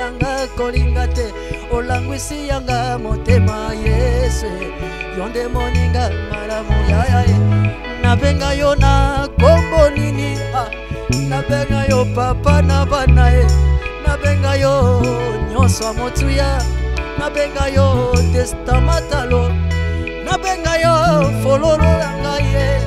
nanga kolinga te olangwisi yanga motema Yesu yonde moninga malamu yaya nabenga yo na kombo nini nabenga yo papa na bana nabenga yo nyonso motuya nabenga yo testamatalo nabenga yo fololo yangaye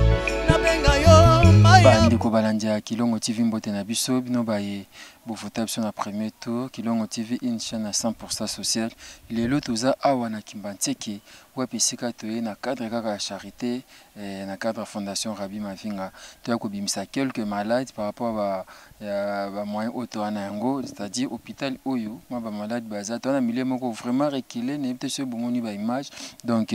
nabenga yo maya bandeko balanja Kilongo TV mbote na biso bino baye bofota biso na premier tour Kilongo TV une chaîne à 100% sociale lelo toza awa na Kimbanteke wapi sika toye na cadre kaka ya charité na cadre fondation Rabbi Mavinga toya kobimisa quelques malades par rapport à ba moyen auto ana yango c'est-à-dire hôpital oyo ma ba malade baza to na milieu moko vraiment reculé ne peut se bomoni ba image donc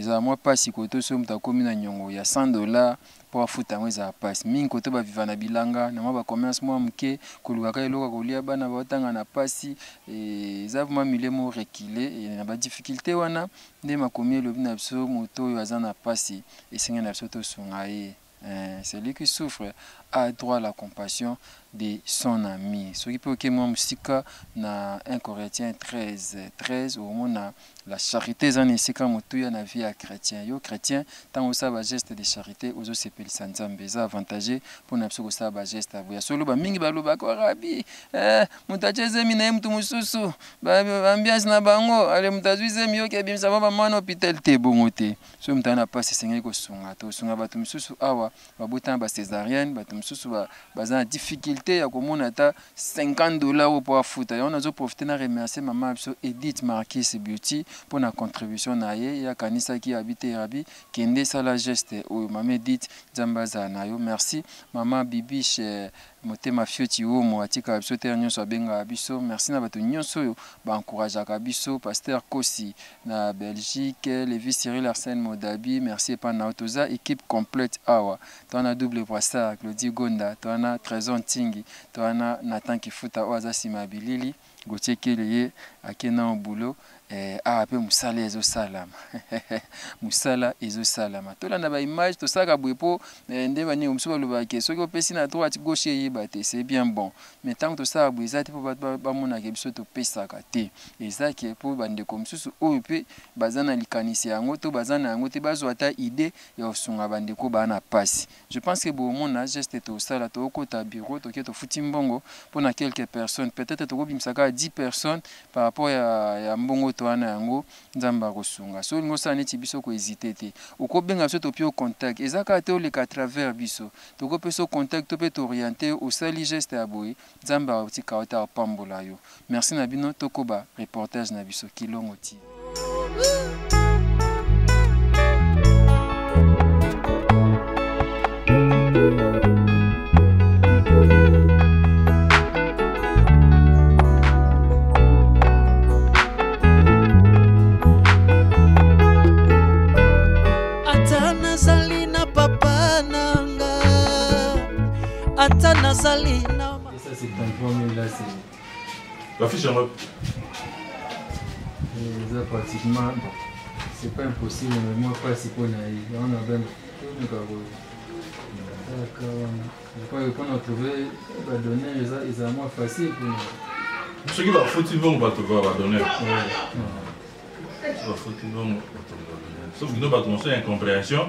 za moi pas si koto so mutakomi na nyongo ya $100 pour fouta mweza passe mingi koto ba vivana bilanga na ba commerce moi mke kolukaka eloka kolia bana batanga na pasi za vraiment milieu mo reculé et na ba difficulté wana nde makomi lobi na biso moto oyo aza na pasi esenga na biso to sunga ye celui qui souffre a droit à la compassion de son ami. Ce qui peut que moi musika na 1 Corinthiens 13 au moment la charité zan esika motuya na vie à chrétien yo chrétien tant au ça ba geste de charité aux autres sepeli sanzambe za avantagé pour na biso ko ça ba geste abo ya solo ba mingi baloba ko rabi mutacheze mina mtu mususu ba ambiance na bango ale mutazuize miyo ke bimsa ba mwana hôpital te bongote so mutana passe sengi ko sunga to sunga batu mususu awa babuta ba césarienne batu mususu baza difficulté ya komona ata $50 pour fouta on a zo profiter na remercier maman biso Edith Marquis Beauty pour la contribution na ye ya kanisa qui habite Rabi kende sala geste o maman Edith Zambaza na yo merci maman Bibiche motema fioti o mo atika biso te nyonso benga biso merci na bato nyonso yo ba encourager ka biso pasteur Kosi na Belgique Lévi Cyril Arsène Modabi merci pa na otoza équipe complète awa tona double poissard Claudie Gonda tona Trésor Tingi tona Nathan Kifuta oza simabilili Gauthier Keleye akena boulot pe musala ezo salama musala ezo salama tola na ba image to saka bwepo nde bani umsuba lobake soki opesi na droite gauche yeba te c'est bien bon mais tant to saka bweza te po ba mona ke biso to pesaka te ezaki po bande comme susu oyo pe bazana likanisi yango to bazana yango te bazwa ta idée ya osunga bande ko bana passe je pense que bon mona geste to sala to kota bureau to ke to futi mbongo pour na quelques personnes peut-être to bimsaka 10 personnes par rapport ya mbongo wana yango nzamba kosunga so ngosa neti biso ko hésiter te okobenga biso to pio contact ezaka te oleka travers biso to ko peso contact to pe t'orienter au sali geste aboyi nzamba otika ota pambola yo merci na bino tokoba reportage na biso Kilongo TV. Atana Salina. Et ça c'est tampon là c'est. La fiche en mode. Pratiquement bon. C'est pas impossible mais moi pas si pour naïf. On a bien tout d'accord. Je crois que quand on trouver va donner ils ont moins facile pour nous. Ce qui va foutre bon va te voir va donner. Va foutre bon. Sauf que nous va commencer incompréhension.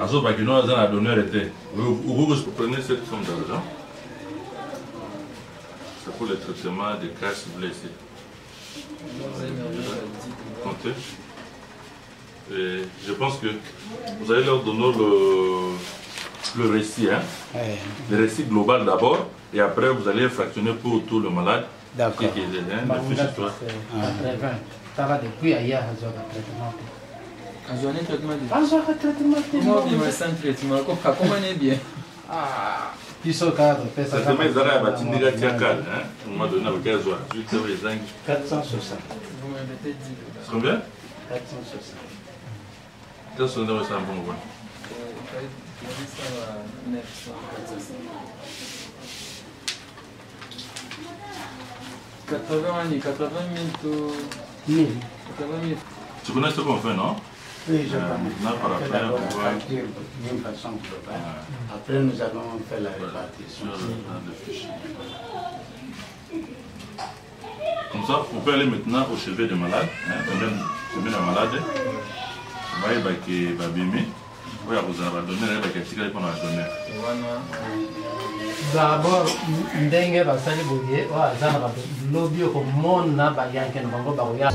Alors, que nous avons la donneur était. Vous prenez cette somme d'argent. C'est pour le traitement des cas blessés. Comptez. Et je pense que vous allez leur donner le récit. Hein? Le récit global d'abord. Et après, vous allez fractionner pour tout le malade. D'accord. Depuis ailleurs, un traitement de traitement comment on est bien puis ce cadre ça te met à la tindiga tiakal hein on m'a donné avec 15 jours 460 vous m'avez dit combien 460 ça sonne ça bon bon 80 000 tu connais ce qu'on fait non? Oui, je connais. D'une façon globale. Après, nous allons faire la répartition. ça, vous pouvez aller maintenant au chevet de malade. Chevet de malade. Vous voyez que Babimi, vous avez donné, vous avez donné. D'abord, ndenge basali boye wa zana lobby ko mona ba yanke no bango ba ya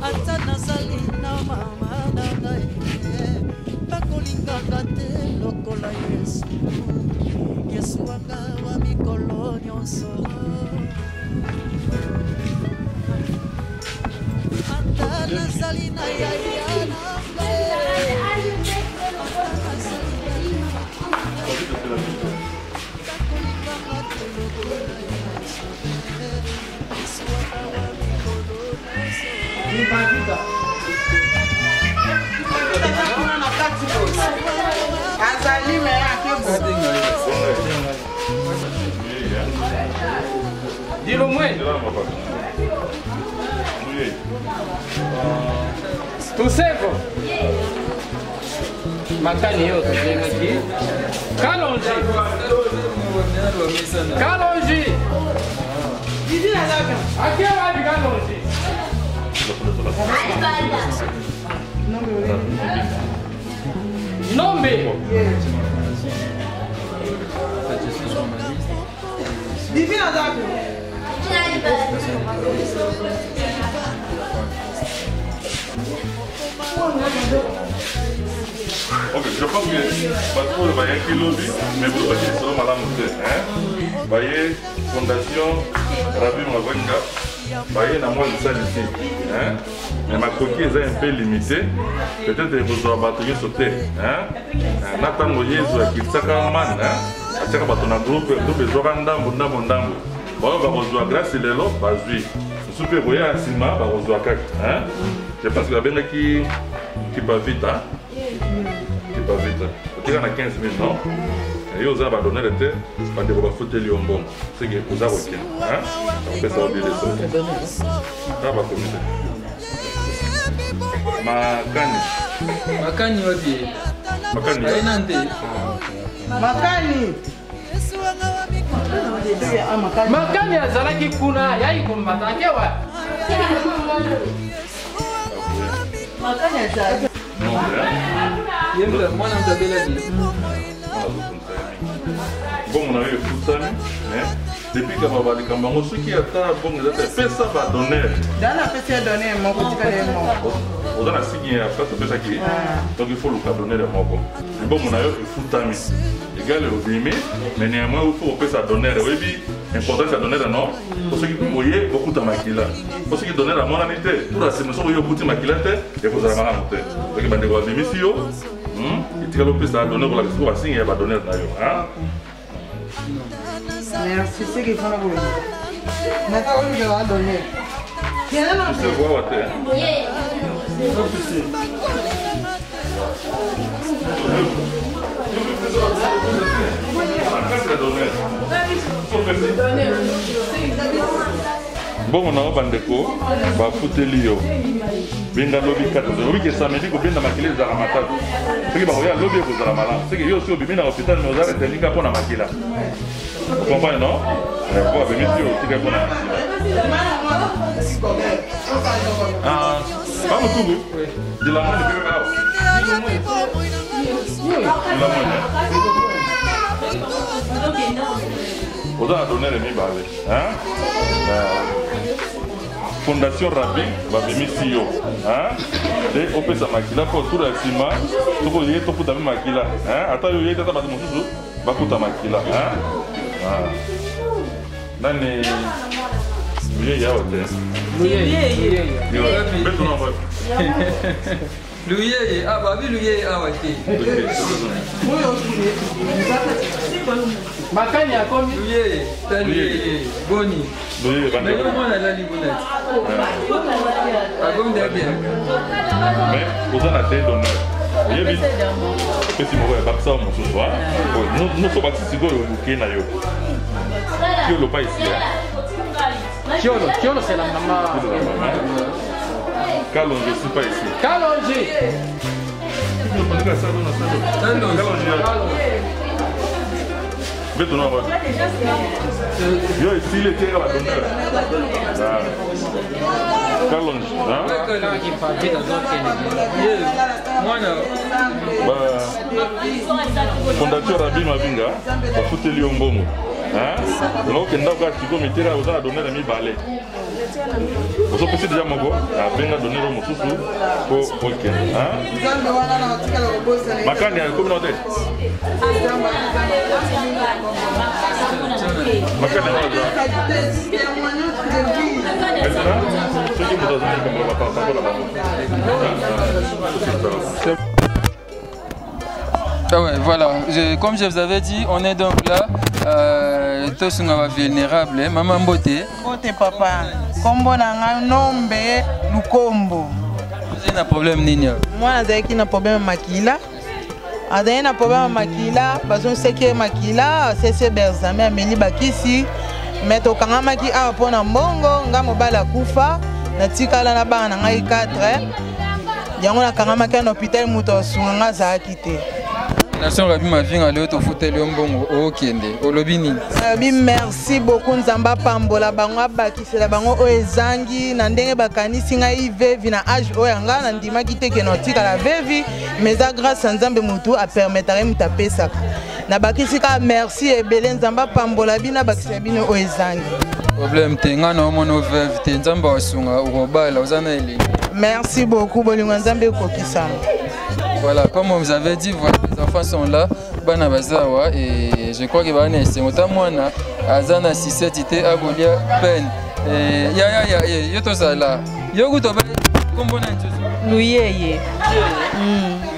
ata nazali na mama na ngai bakolingaka te lokola Yesu Yesu wanga wa mikolo nyonso ata nazali na yaya na Dis-le moi. Tout c'est bon. Makani yote jengi. Kalonji. Kalonji. Didi na zaka. Akiwa ni kalonji. Nombe. Didi na zaka. Ok, je pense que parce que vous voyez qui lobby, mais vous voyez selon Madame Mouté. Vous voyez, Fondation Rabbi Mwawenga, vous voyez, dans moi, je sais ici. Mais ma coquille est un peu limitée. Peut-être que vous aurez battu sauter. Nathan Moyezu, qui est un man, qui est un groupe, qui est un groupe. Bon, on va grâce à l'élo, super voyez à Sima, on va je pense que la benne qui va vite, qui va vite. Quand on a 15 000 non, et on va donner le thé, on va foutre le bon. C'est que vous avez OK. On peut ça oublier les autres. Ça va communiquer. Makani wapi? Makani. Ainante. Makani. Makani azalaki kuna yai kumbatake wa. Makani azalaki. Yemba mwana mtabela ni. Bon, on a eu tout ça, mais depuis que on va aller comme on sait qu'il y a tant bon, ils ont fait ça va donner. Dans la petite donnée, mon petit carrément. On a la signé après ce ça qui. Donc il faut le donner le mot. Bon, on a eu tout ça, égal au bimé, mais néanmoins il faut que ça donne. Oui, bi, important ça donner non. Pour ceux qui voyez beaucoup de maquilla. Pour ceux qui donnent la monanité, tout la semaine sur beaucoup de maquilla et vous allez m'en monter. Donc il va devoir bimé si yo. Il tire le plus à donner pour la question à signer et va donner d'ailleurs. Merci, c'est qu'il faut la voir. Maintenant, on va donner. Tu sais voir what bon, on a un bandeko, va foutre l'io. Binda lobby 4. Oui, que ça me dit que binda makila za ramata. C'est que bah regarde lobby vous za mala. C'est que yo aussi au bimina hôpital nous a retenu qu'à pour la makila. Vous comprenez non? Bon, ben monsieur, c'est que pour la ah, pas le coup. De la main de vous avez donné les mi balles. Fondation Rabbi va venir ici. Et on peut s'amaquiller pour tout le ciment. Tout le monde tout pour maquiller. Attends, il y a des choses qui va coûter maquiller. Nani Luye ya hotel. Luye, ah babi luye awati. Makani akomi Luye, tali boni. Luye bande. Mais comment on a la libonette? Akomi d'abien. Mais vous en avez donné. Vous avez petit mauvais baksa mon ce soir. Nous sommes partis ici au Kenya. Qui le pas ici. Kiolo c'est la maman. Kalonji, je ne suis pas ici. Kalonji. Kalonji. Yo, ici, il était à la donneur. Carlonge, hein? Fondateur Rabbi Mavinga, va foutre le Mbongo. Donc, il y a un qui comité là, vous avez donné la balai. Vous avez déjà mon go, à venir donner le moussou pour le Ken. Makani a une communauté. Makani a ceux qui nous ont donné comme la part, Ah ouais, voilà. Comme je vous avais dit, on est donc là. Tous sont vulnérables. Maman Mbote. Mbote papa. Kombo na nombe lukombo. Vous avez un problème nini? Moi j'ai un problème makila. J'ai un problème makila parce que c'est que makila c'est berzame ameli bakisi. Mais to kanga maki a pona mbongo nga mobala kufa na tikala na bana ngai 4. Yango na kanga maki na hôpital muto sunga za kité. Nation Rabbi Mavinga leo to futeli mbongo okende olobini. Rabbi merci beaucoup nzamba pambola bango abakisela bango o ezangi na ndenge bakanisi ngai vevi na âge o yanga na ndima kiteke no tikala vevi mais à grâce à nzambe mutu a permettre muta pesa. Na bakisika merci ebele nzamba pambola bina bakisela bino o ezangi. Problème tenga na mono vevi te nzamba wasunga urobala uzana ele. Merci beaucoup bolingo nzambe kokisama. Voilà, comme on vous avait dit, voilà, les enfants sont là, Bana Bazawa, et je crois que Bana c'est Motamwana, Azana 6-7, ité Abolia, Ben. Ya toza là. Yo gutoba, comment on a Luyeye.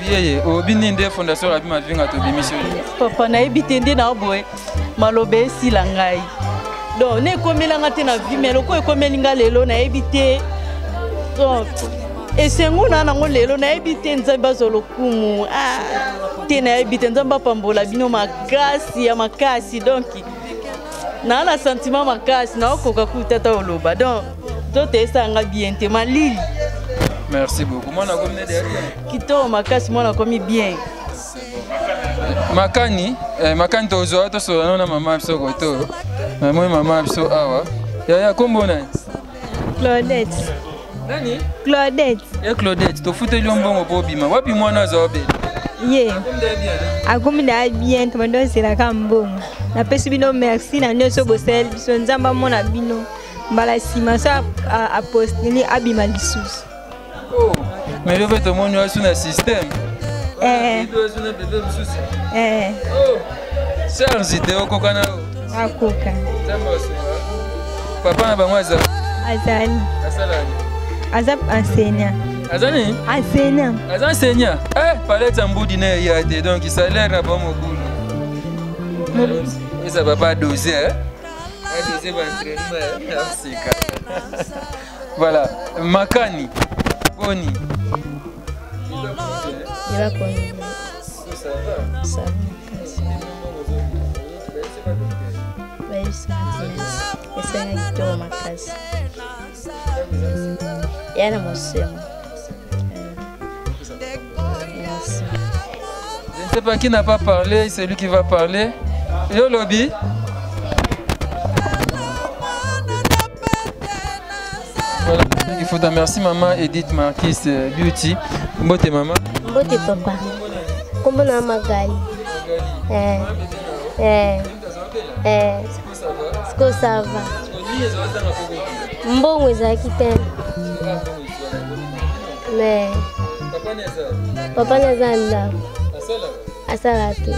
Luyeye, au Bininde Fondation Rabbi Mavinga to bimission. Papa na ebitende na boy, malobe si langai. Donc, ne komelanga te na vie, mais loko ekomelinga lelo na ebite. Donc, et c'est nous nango lelo na ebite nzamba zolokumu te na ebite nzamba pambola bino makasi ya makasi donc na na sentiment makasi na okoka kutata oloba donc to esanga bien te malili. Merci beaucoup. Moi na komne derrière kito makasi moi na komi bien makani tozo to so na mama biso koto mama biso awa ya kombo na Claudette. Nani? Claudette. Et Claudette, tu fous tes lombons au bobima. Wapi moi na zobe? Yeah. Akumda bien, tu m'as c'est la cambo. La personne bino merci na nyoso bosel, biso nzamba mona bino. Mbala sima ça a posteli abima lisusu. Oh. Mais je veux te montrer sur le système. Oh. Charles idée kokana. Akoka. Papa na bamwaza. Azali. Asalani. Azap enseignant. Azani? Enseignant. Azan enseignant. Palais Tamboudi ne y a été donc il salaire à bon boulot. Et ça va pas doser hein? Doser va entraînement. Voilà, Makani. Boni. Il va connaître. Ça va. Ça va. Oui, ça va. Et c'est un peu ma case. Il y a un monsieur. Merci. Je ne sais pas qui n'a pas parlé, c'est lui qui va parler. Yo lobby. Voilà, il faut remercier maman Edith Marquis Beauty. Mbote maman. Mbote papa. Comment on a magali? Est-ce que ça va? Mbongo ezalaki te. Mais papa naza ndako asala te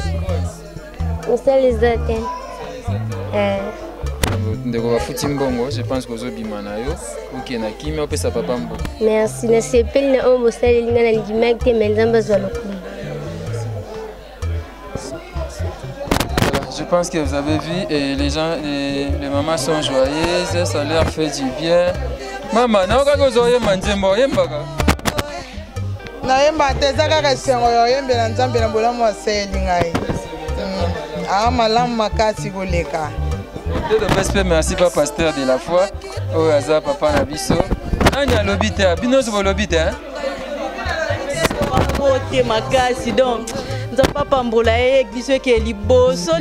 mosala eza te. Ndeko bafuti mbongo, je pense kozobima na yo okena kimi opesa papa mbongo. Merci, nasepeli na oyo bosaleli nga nalingimaki te mais nzambe azwa lokumu. Je pense que vous avez vu et les gens, les mamans sont joyeuses, ça leur fait du bien. Maman, na okaka ozoye manzembo oyembaka. Nayemba te eza kaka esengo yoyembela nzambe na bolamu aseyeli ngai. Malamu makasi koleka. De respect, merci pas pasteur de la foi. Oh aza papa na biso. Nani alobi te, bino zo lobi te hein? Côté makasi donc nzamba pambola ye biso ke liboso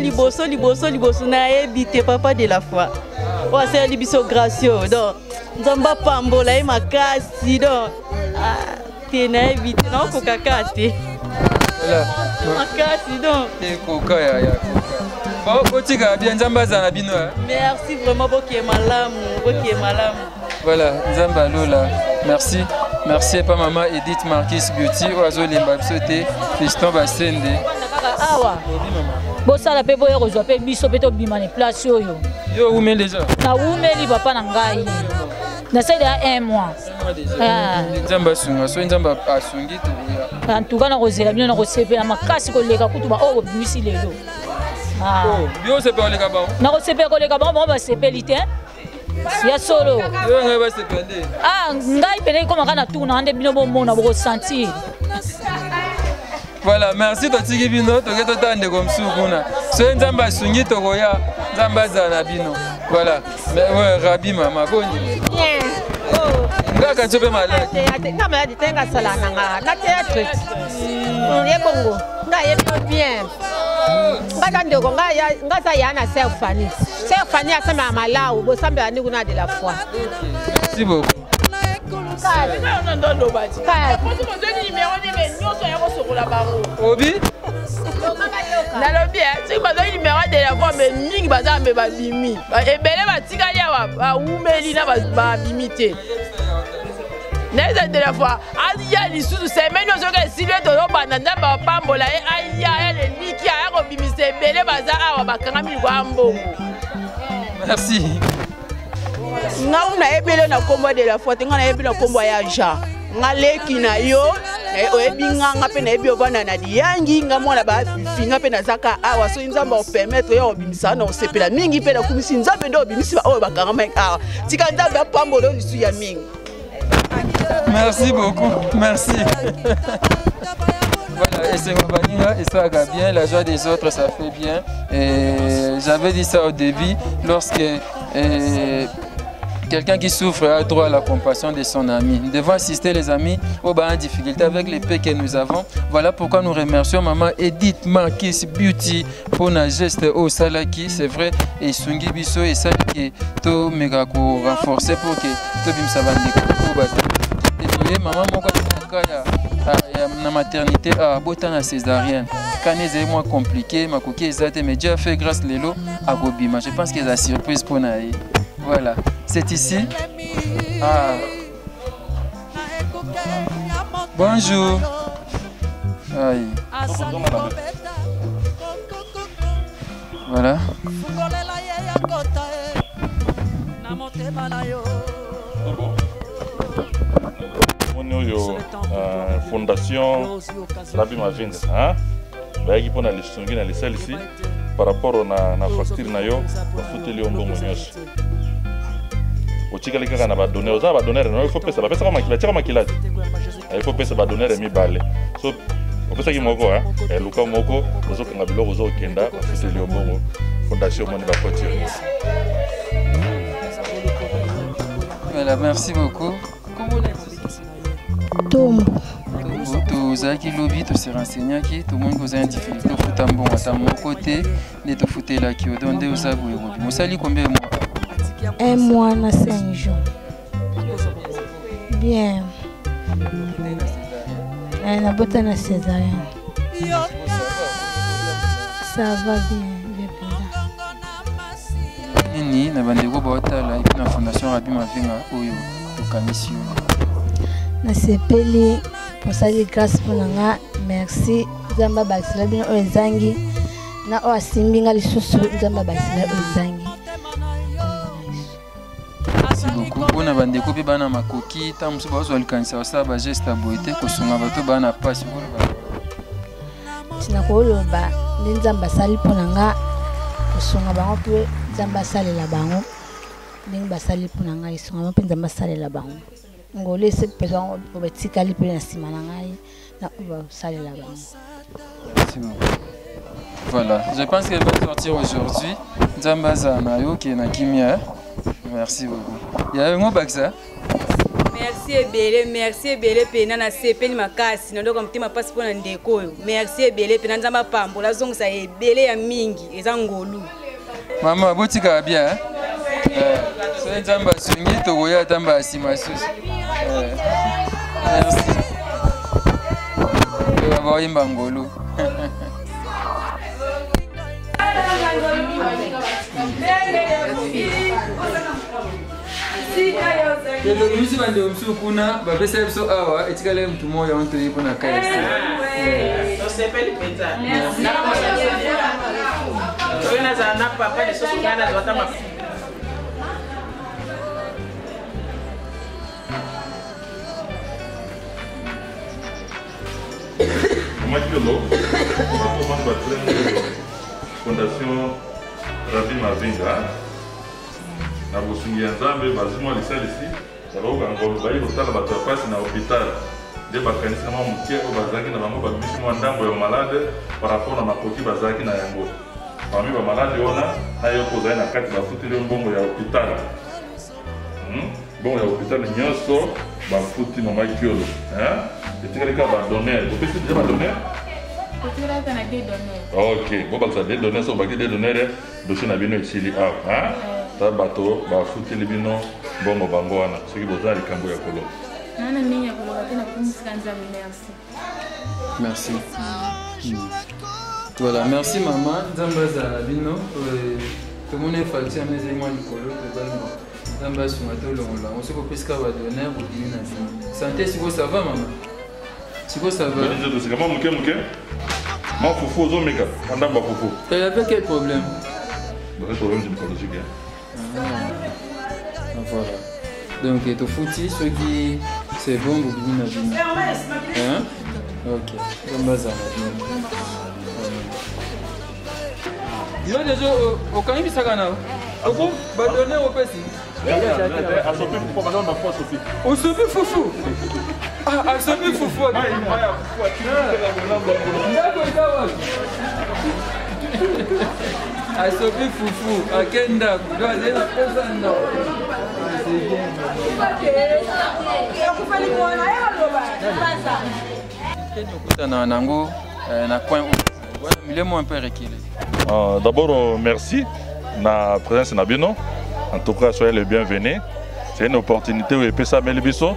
na ye bité papa de la foi o asala libiso gracieux donc nzamba pambola ye makasi donc te na ye bité na okoka te makasi donc ekoka ya kotika bien nzamba azala bino merci vraiment bokie malamu voilà nzamba lola merci pa maman Edith Marquis Beauty oazo lemba biso te fiston basende awa bosala pe boya kozwa pe biso pe tobima na place oyo yo umeli déjà na umeli papa na ngai na sede ya 1 mois nzamba asunga so nzamba asungi en tout cas na kozela bino na kosepela makasi koleka kutu ba oyo bimisi lelo bio sepela koleka bango na kosepela koleka bango basepeli te ya solo ngai pene ikomaka na tuna ande bino bomona bokosentir. Voilà, merci totiki bino toke totande comme kuna so nzamba asungi tokoya nzamba azala bino. Voilà, mais ouais Rabi mama boni ngaka tsope malade nga malade tenga sala nanga na théâtre ye bongo nga ye bien nga ndeko nga sa yana Serfani asema malawu bosambe ani kuna de la foi. Merci beaucoup. Obi nalobi soki bazali numéro de la voix mais mingi baza mpe babimi ebele batikali awa baumeli na babimi te neza de la fois aya lisusu semaine oyo soki esili tozobanda nzambe bapambola ye aya leliki aya kobimisa ebele baza awa bakangami likwa mbongo. Merci. Nga nayebele na kombo de la fois te nga nayebele na kombo ya Jean nga leki na yo oyebi nga mpe nayebi ovanda na diyangi nga mwana bafifi nga mpe nazaka awa soki nzambe opermettre yo obimisa na osepela mingi mpe nakumisi nzambe nde obimisi oyo bakangama awa tika nzambe apambola oyo lisu ya mingi. Merci beaucoup, merci. Voilà, et c'est Baninga, et ça va bien, la joie des autres, ça fait bien. J'avais dit ça au début, lorsque quelqu'un qui souffre a droit à la compassion de son ami. Nous devons assister les amis aux difficultés avec les paix que nous avons. Voilà pourquoi nous remercions maman Edith Marquis Beauty pour un geste au salaki. C'est vrai, et Sungi Biso et ça qui est méga renforcé pour que tout bim savane et maman la maternité à botana césarienne. Quand c'est moins compliqué, ma coquille est mais Dieu a fait grâce lélo à Gobima. Je pense qu'il y a la surprise pour Naï. Voilà, c'est ici. Bonjour. Aïe. Voilà. Fondation Rabi Mavinga bayaki mpona lisungi na lisalisi par rapport na facture na yo bafuteli yo mbongo nyonso otikali kaka na badonere oza na badonere na yo ifo pesa bapesaka makila tiaka makila te ifo pesa badonere mibale so opesaki moko luka moko ozokanga biloko ozokenda bafuteli yo mbongo fondation moni bakoti yo. Voilà, merci beaucoup. Tozaki lobby to se renseigner qui tout le monde vous a une difficulté au foot bon à mon côté de te fouter là qui donne des osabu et vous sali combien de mois 1 mois na 5 jours bien na bota na césarienne ça va bien nini na bandeko bota là et na fondation Rabi Mavinga oyo tokanisi na sepeli pour ça grâce pour nga merci nzamba basila bino ezangi na o asimbinga lisusu nzamba basila ezangi. Merci beaucoup. Bona bandeko pe bana makoki tamusu bazwa likanisa sa ba geste aboite kosunga bato bana passe bona tina koloba nzamba sali pona nga kosunga bango pe nzamba salela bango ndenge basali pona nga isunga pe nzamba salela bango ngolé cette personne obetikali pe na sima na ngai na salela bango. C'est bon. Voilà, je pense qu'elle va sortir aujourd'hui. Nzamba Zanayo qui est na kimia. Merci beaucoup. Il y a un mot Baksa. merci ebele pena na sepeli makasi naloko mtima pasi mpona ndeko oyo merci ebele pena nzambe apambola azongisa ebele ya mingi eza ngolu mama botika bien so nzambe asungi tokoya tamba asima susu merci baoyimba ngolu lelo bimisi bande omsu kuna bapesa biso awa etikala mtu moya ontoyi mpona kasi Fondation Rabi Mavinga na bosungi ya Nzambe bazimwa lisalisi sababu ngolo bayi kotala bato ya pasi na hôpital nde bakanisa mwa moke oyo bazalaki na bango babimisi mwa ndambo ya malade par rapport na makoki bazalaki na yango parmi bamalade wana na yo kozali na kati bafuteli mbongo ya hôpital mbongo ya hôpital nyonso bafuti mama kiolo etikali kaka badonner opesi deja badonner ok bon bakisa de donner so baki de donner dossier na bino esili awa ta bato bafuteli bino mbongo bango wana soki boza likambo ya kolo merci voilà merci mama nzambe azala bino tomoni facture meza mwa likolo tozalima nzambe asunga tolongola ngo soki opesika badonner bodimi na bino santé siko ça va mama siko ça va kama moke ma fufu ozomeka andamba fufu il avait quel problème problème gynécologique voilà donc to fouti ceux qui c'est bon bobimi na bino ok nzambe azala bino yo déjà okangibisaka na oko badonner opesi osopi fufu asopi fufu ndako eza wapi asopi fufu ake ndako do azali na pesa ndako okutana nango na coin milemo un peu reculé. D'abord merci na présence na bino. En tout cas, soyez les bienvenus. C'est une opportunité où epesa melibiso.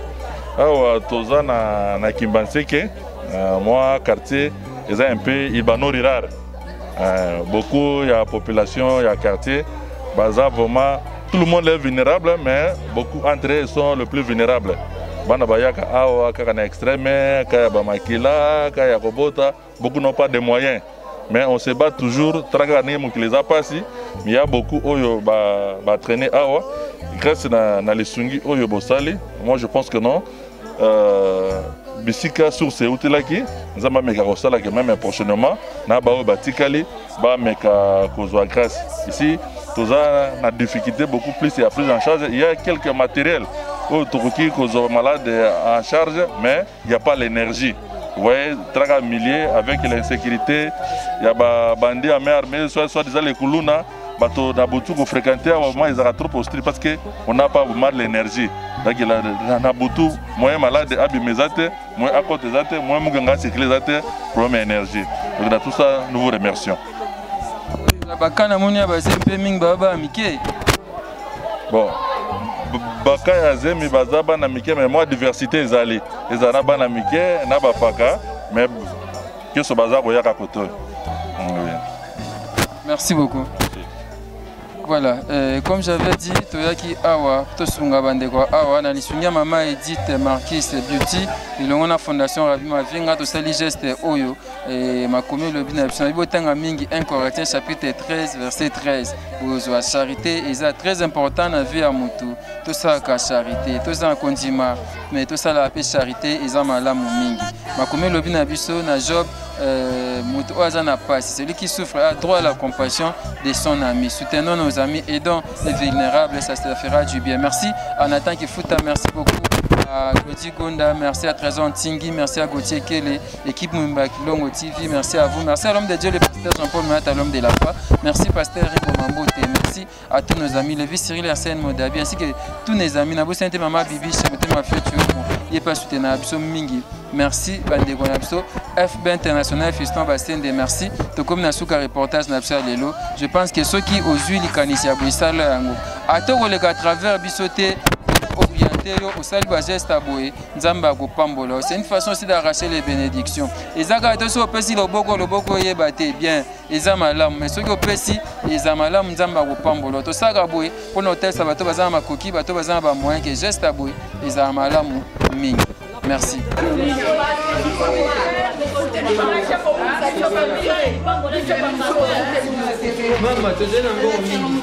Awa toza na Kimbanseke, moi quartier, c'est un peu ibano rural. Beaucoup il y a population, il y a quartier, baza vraiment tout le monde est vulnérable, mais beaucoup entre eux sont les plus vulnérables. Bana bayaka awa kaka na extrême, kaya ba makila, kaya kobota, beaucoup n'ont pas de moyens. Mais on se bat toujours, il y a beaucoup oyo ba traîner awa grâce na lesungi oyo bosali. Moi je pense que non. Bisika sur ce outilaki, nzamba meka kosala que même prochainement na ba batikali ba meka kozwa grâce. Ici toza na difficulté beaucoup plus, il y a prise en charge, il y a quelques matériels au tokoki kozwa malade en charge, mais il n'y a pas l'énergie. Vous voyez, traga milliers avec l'insécurité, il y a des bandits à main armée, soit disant les Koulouna, bateau Nabutu qu'on fréquentait, au moment ils sont trop hostile parce qu'on n'a pas vraiment l'énergie. Donc il y a Nabutu, moins malade, abimezate, moins à côté zate, moins mouganga sécurisate, problème énergie. Donc dans tout ça, nous vous remercions. Bon. Baka ya zemi bazaba na mike mais moi diversité ezali ezana bana mike na bapaka mais que so baza ko yaka koto. Merci beaucoup. Voilà, comme j'avais dit, Toyaki Awa, Tosunga Bandeko Awa, na lisunga mama Edith Marquis Beauty, il a une fondation Rabi Mavinga, to sali geste Oyo, et ma commune le bin absent. Il y a mingi 1 Corinthiens chapitre 13 verset 13. La charité est très important dans la vie à Moutou. Tout ça la charité, tout ça condiment, mais tout ça la paix charité est malade mingi. Ma commune le bin absent na job Moutou azana pas. Celui qui souffre a droit à la compassion de son ami. Soutenons nos amis, aidons les vulnérables, ça fera du bien. Merci à Nathan Kifuta, merci beaucoup à Claudie Gonda, merci à Trésor Tingui, merci à Gauthier Kele, équipe Moumbaki Longo TV, merci à vous, merci à l'homme de Dieu. Pasteur Jean-Paul Mayata, l'homme de la foi. Merci Pasteur Ribo Mambote. Merci à tous nos amis, Lévi Cyril Arsène Modabi, ainsi que tous nos amis. Nabo Sainte Maman Bibi, Chabote Mafia Tuyo, il pas soutenir Abso Mingi. Merci Bandego Abso, FB International Fiston Bastien de merci. To comme Nasuka reportage Napsa Lelo. Je pense que ceux qui osent les canisiers à Bruxelles, à tout le à travers Bissoté. C'est une façon aussi d'arracher les bénédictions. Et ça, quand on peut le boko est bien, ils ont malam, mais ceux qui ont péci, ils ont malam, ils ont pambolo. Tout ça, pour nos tests, ça va tout bazar ma coquille, va tout bazar ma moyen que geste à boué, ils ont malam, ming. Merci. Maman, tu es un bon ming.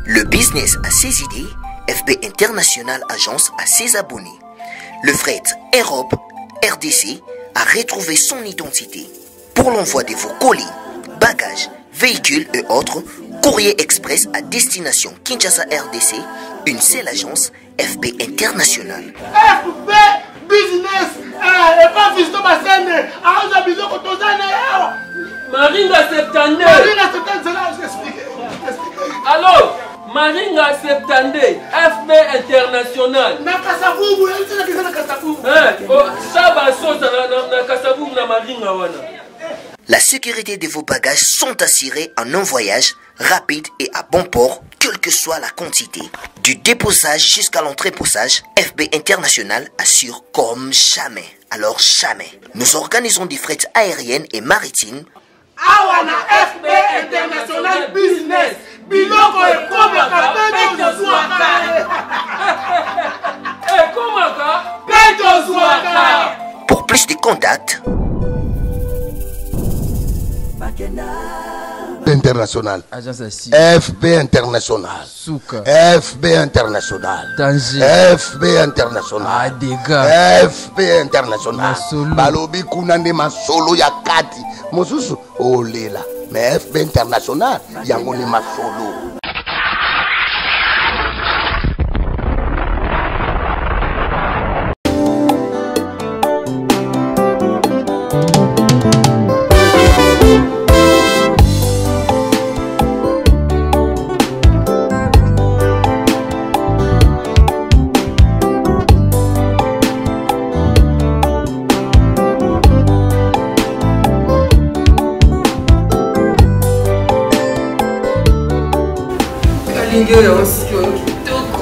Le business a ses idées, FB International Agence a ses abonnés. Le fret Europe, RDC, a retrouvé son identité. Pour l'envoi de vos colis, bagages, véhicules et autres, courrier express à destination Kinshasa RDC, une seule agence, FB International. FB Business, et pas Fiston Bassène, à un bisou qu'on Maringa Septande. Maringa Septande, c'est là, j'explique. Alors, Maringa Septande, FB International. Nakasavubu, elle dit Nakasavubu. La sécurité de vos bagages sont assurées en un voyage rapide et à bon port, quelle que soit la quantité. Du déposage jusqu'à l'entreposage, FB International assure comme jamais. Alors jamais. Nous organisons des frettes aériennes et maritimes. Awana FB International Business. Biloko et Komaka, Peto Zouaka. Pour plus de contacts, International, FB International, FB International, FB International, FB International, Balobi Kunande Masolo Yakati, Mosusu, Olela, mais FB International, Yangoni Masolo.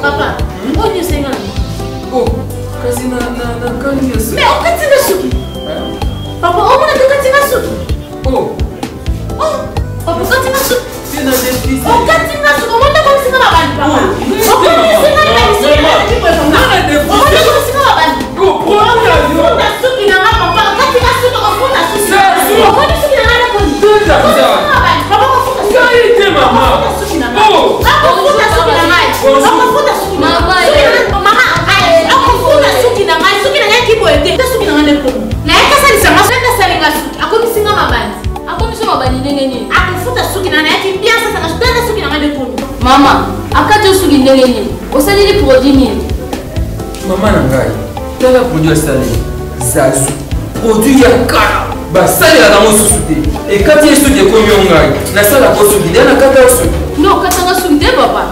Papa, on est sénat. Oh, kasi na kani yesu. Mais on katina suki. Papa, on m'a dit katina suki. Oh. Oh, papa katina suki. Tu n'as des fils. On katina suki. On m'a dit comme si na bandi papa. On m'a dit sénat na bandi. On m'a dit comme si na bandi. Oh, on a suki na papa. Katina suki on fond na suki. On m'a dit suki na na bandi. Tout ça. Papa, on fond na suki. Ça y est maman. Oh. Mama, akati suki ndenge nini? Osali li produit nini? Mama nangai, tanga produit asali. Zazu, produit ya kala. Ba sali la damo susute. Et quand il suki ko yongai, na sala ko suki dena kata suki. Non, katanga suki de papa.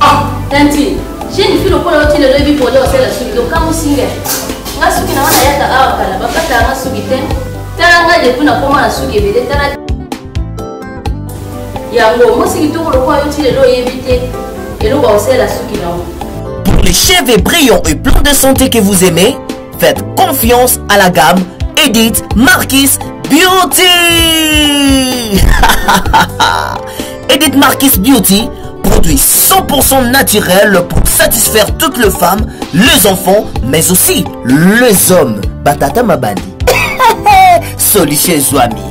Ah, tanti. J'ai une fille au point où il est levé pour dire c'est la suki. Donc quand vous signez, nga suki na wana yaka awa kala. Bakata nga suki ten. Tanga depuis na koma na suki bede tanga. Pour les cheveux brillants et pleins de santé que vous aimez, faites confiance à la gamme Edith Marquis Beauty. Edith Marquis Beauty, produits 100% naturels pour satisfaire toutes les femmes, les enfants, mais aussi les hommes. Batata Mabandi. Solution Zouami.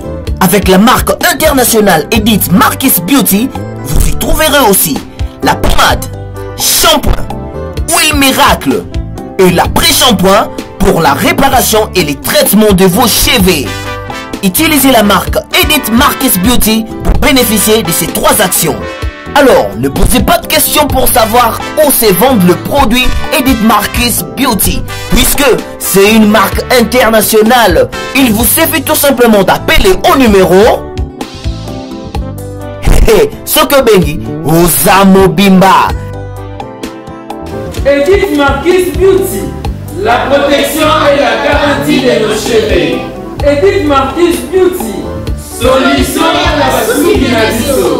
Avec la marque internationale Edith Marquis Beauty, vous y trouverez aussi la pommade, shampoing, huile miracle et l'après-shampoing pour la réparation et les traitements de vos cheveux. Utilisez la marque Edith Marquis Beauty pour bénéficier de ces 3 actions. Alors, ne posez pas de questions pour savoir où se vend le produit Edith Marquis Beauty, puisque c'est une marque internationale. Il vous suffit tout simplement d'appeler au numéro Sokobengi Osamo Bimba. Edith Marquis Beauty, la protection et la garantie de nos cheveux. Edith Marquis Beauty, solution à la sous